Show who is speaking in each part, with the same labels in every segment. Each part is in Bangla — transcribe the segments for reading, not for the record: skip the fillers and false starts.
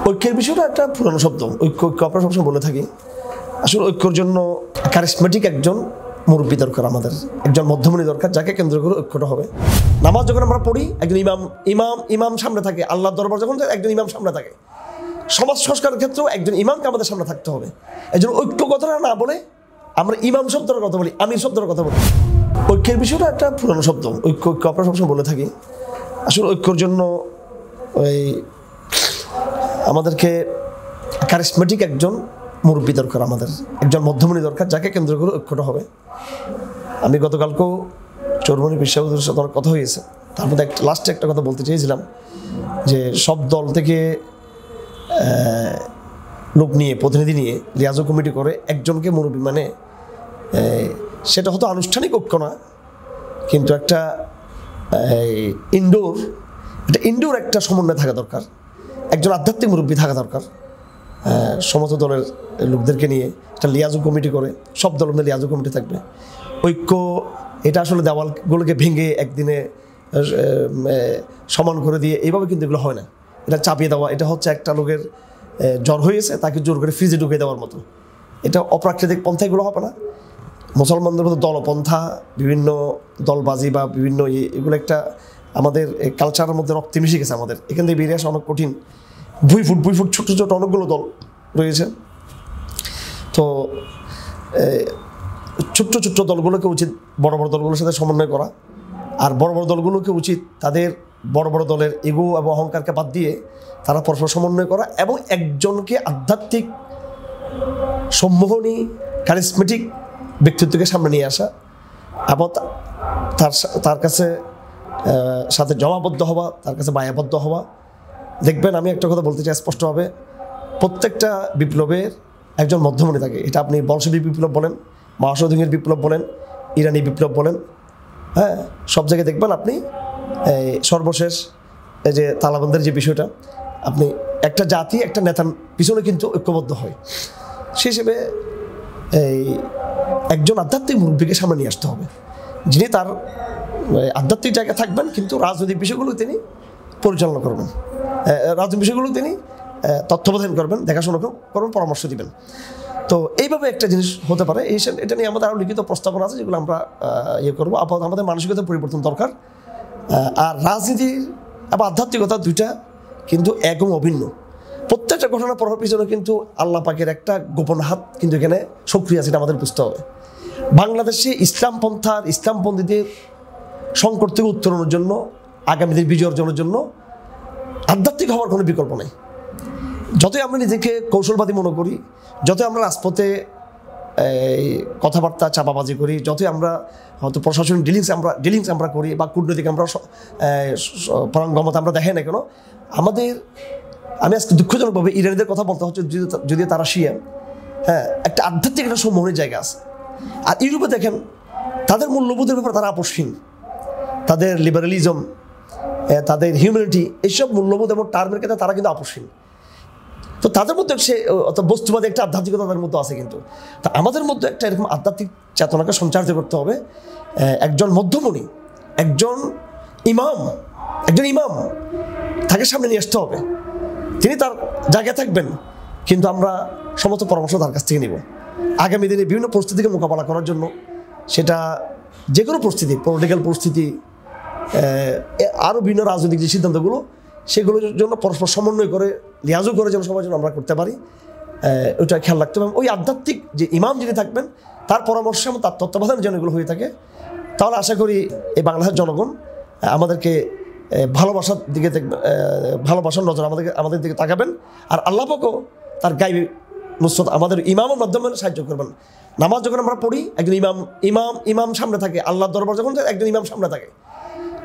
Speaker 1: ঐক্যের বিষয়টা একটা পুরানো শব্দ। ঐক্য ঐক্য আমরা সবসময় বলে থাকি। আসলে ঐক্যর জন্য কারিশমেটিক একজন মুরব্বী দরকার, আমাদের একজন মধ্যমণি দরকার, যাকে কেন্দ্র করে ঐক্যটা হবে। নামাজ যখন আমরা পড়ি একজন ইমাম ইমাম ইমাম সামনে থাকে, আল্লাহর দরবার যখন একজন ইমাম সামনে থাকে, সমাজ সংস্কারের ক্ষেত্রেও একজন ইমামকে আমাদের সামনে থাকতে হবে। এই জন্য ঐক্য কথাটা না বলে আমরা ইমাম শব্দের কথা বলি, আমির শব্দের কথা বলি। ঐক্যের বিষয়টা একটা পুরানো শব্দ। ঐক্য ঐক্য আমরা সবসময় বলে থাকি। আসলে ঐক্যর জন্য ওই আমাদেরকে কারিশমেটিক একজন মুরব্বী দরকার, আমাদের একজন মধ্যমণি দরকার, যাকে কেন্দ্র করে ঐক্যটা হবে। আমি গতকালকেও চৌরমণি বিশ্বাবুদের সাথে অনেক কথা হয়েছে। তার মধ্যে লাস্টে একটা কথা বলতে চেয়েছিলাম যে সব দল থেকে লোক নিয়ে, প্রতিনিধি নিয়ে লিয়াজো কমিটি করে একজনকে মুরব্বী, মানে সেটা হয়তো আনুষ্ঠানিক ঐক্য না, কিন্তু একটা ইনডোর একটা সমন্বয় থাকা দরকার, একজন আধ্যাত্মিক মুরব্বী থাকা দরকার। সমস্ত দলের লোকদেরকে নিয়ে একটা লিয়াজো কমিটি করে, সব দলের মধ্যে লিয়াজো কমিটি থাকবে। ঐক্য এটা আসলে দেওয়ালগুলোকে ভেঙে একদিনে সমান করে দিয়ে এইভাবে কিন্তু এগুলো হয় না। এটা চাপিয়ে দেওয়া, এটা হচ্ছে একটা লোকের জ্বর হয়েছে তাকে জোর করে ফ্রিজে ঢুকিয়ে দেওয়ার মতো। এটা অপ্রাকৃতিক পন্থা, এগুলো হবে না। মুসলমানদের মধ্যে দলপন্থা, বিভিন্ন দলবাজি বা বিভিন্ন এগুলো একটা আমাদের কালচারের মধ্যে রক্তে মিশে গেছে। আমাদের এখান থেকে বেরিয়ে আসা অনেক কঠিন। বুই ফুট ছোট ছোট অনেকগুলো দল রয়েছে। তো ছোট্ট ছোট্ট দলগুলোকে উচিত বড় বড় দলগুলোর সাথে সমন্বয় করা, আর বড় বড় দলগুলোকে উচিত তাদের বড় বড় দলের ইগো এবং অহংকারকে বাদ দিয়ে তারা পরস্পর সমন্বয় করা এবং একজনকে আধ্যাত্মিক, সম্মোহনী, কারিশমেটিক ব্যক্তিত্বকে সামনে নিয়ে আসা এবং তার কাছে সাথে জমাবদ্ধ হওয়া, তার কাছে বায়াবদ্ধ হওয়া। দেখবেন, আমি একটা কথা বলতে চাই স্পষ্টভাবে, প্রত্যেকটা বিপ্লবের একজন মধ্যমণি থাকে। এটা আপনি বলশেভিক বিপ্লব বলেন, মাওসেতুংয়ের বিপ্লব বলেন, ইরানি বিপ্লব বলেন, হ্যাঁ, সব জায়গায় দেখবেন আপনি সর্বশেষ এই যে তালেবানদের যে বিষয়টা, আপনি একটা জাতি একটা নেতার পিছনে কিন্তু ঐক্যবদ্ধ হয়। সেই হিসেবে একজন আধ্যাত্মিক মুরব্বীকে সামনে নিয়ে আসতে হবে, যিনি তার আধ্যাত্মিক জায়গায় থাকবেন কিন্তু রাজনৈতিক বিষয়গুলো তিনি পরিচালনা করবেন, রাজনৈতিক বিষয়গুলো তিনি তত্ত্বাবধান করবেন, দেখাশোনা করবেন, পরামর্শ দিবেন। তো এইভাবে একটা জিনিস হতে পারে। এটা নিয়ে আমাদের আরও লিখিত প্রস্তাবনা আছে, যেগুলো আমরা করবো। আপাতত আমাদের মানসিকতা পরিবর্তন দরকার। আর রাজনীতি এবং আধ্যাত্মিকতা দুইটা কিন্তু একদম অভিন্ন। প্রত্যেকটা ঘটনার প্রভাব পিছনে কিন্তু আল্লাহ পাকের একটা গোপন হাত কিন্তু এখানে সক্রিয় আছে, এটা আমাদের বুঝতে হবে। বাংলাদেশে ইসলামপন্থীদের সংকট থেকে উত্তরণের জন্য, আগামী দিন বিজয় অর্জনের জন্য আধ্যাত্মিক হওয়ার কোনো বিকল্প নেই। যতই আমরা নিজেকে কৌশলবাদী মনে করি, যতই আমরা রাজপথে কথাবার্তা চাপাবাজি করি, যতই আমরা হয়তো প্রশাসনিক ডিলিংস আমরা করি বা কূটনৈতিক আমরা পারঙ্গমতা আমরা দেখাই না কেন, আমি আজকে দুঃখজনকভাবে ইরানিদের কথা বলতে হচ্ছে, যদি তারা শিয়া, হ্যাঁ, একটা আধ্যাত্মিক একটা সম্মোহনের জায়গা আছে। আর ইউরোপে দেখেন, তাদের মূল্যবোধের ব্যাপারে তারা আপোষহীন। তাদের লিবারালিজম, তাদের হিউম্যানিটি, এইসব মূল্যবোধ এবং টার্মের ক্ষেত্রে তারা কিন্তু আপোষহীন। তো তাদের মধ্যে বস্তুবাদী একটা আধ্যাত্মিকতা তাদের মধ্যে আছে। কিন্তু তা আমাদের মধ্যে একটা এরকম আধ্যাত্মিক চেতনাকে সঞ্চারিত করতে হবে। একজন মধ্যমণি, একজন ইমাম তাকে সামনে নিয়ে আসতে হবে। তিনি তার জায়গায় থাকবেন, কিন্তু আমরা সমস্ত পরামর্শ তার কাছ থেকে নিব আগামী দিনে বিভিন্ন পরিস্থিতিকে মোকাবেলা করার জন্য। সেটা যে কোনো পরিস্থিতি, পলিটিক্যাল পরিস্থিতি, আরও বিভিন্ন রাজনৈতিক যে সিদ্ধান্তগুলো, সেগুলোর জন্য পরস্পর সমন্বয় করে, লিয়াজো করে যেন সবার জন্য আমরা করতে পারি, ওইটা খেয়াল রাখতে হবে। ওই আধ্যাত্মিক যে ইমাম যিনি থাকবেন, তার পরামর্শ এবং তার তত্ত্বাবধানের জন্য এগুলো হয়ে থাকে। তাহলে আশা করি এই বাংলাদেশের জনগণ আমাদেরকে ভালোবাসার নজর আমাদের দিকে তাকাবেন। আর আল্লাহ পাকও তার গায়বী নুসরত আমাদের ইমামের মাধ্যমে সাহায্য করবেন। নামাজ যখন আমরা পড়ি একজন ইমাম সামনে থাকে, আল্লাহর দরবার যখন একজন ইমাম সামনে থাকে,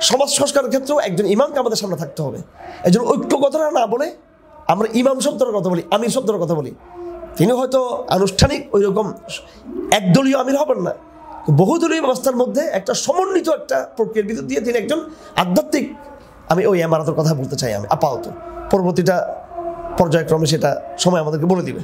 Speaker 1: সমাজ সংস্কারের ক্ষেত্রেও একজন ইমামকে আমাদের সামনে থাকতে হবে। এই জন্য ঐক্য কথাটা না বলে আমরা ইমাম শব্দের কথা বলি, আমির শব্দের কথা বলি। তিনি হয়তো আনুষ্ঠানিক ওই রকম একদলীয় আমির হবেন না, বহুদলীয় ব্যবস্থার মধ্যে একটা সমন্বিত একটা প্রক্রিয়ার ভিতর দিয়ে তিনি একজন আধ্যাত্মিক, আমি ওই ইমারতের কথা বলতে চাই। আমি আপাতত পরবর্তীটা পর্যায়ক্রমে সেটা সময় আমাদেরকে বলে দিবে।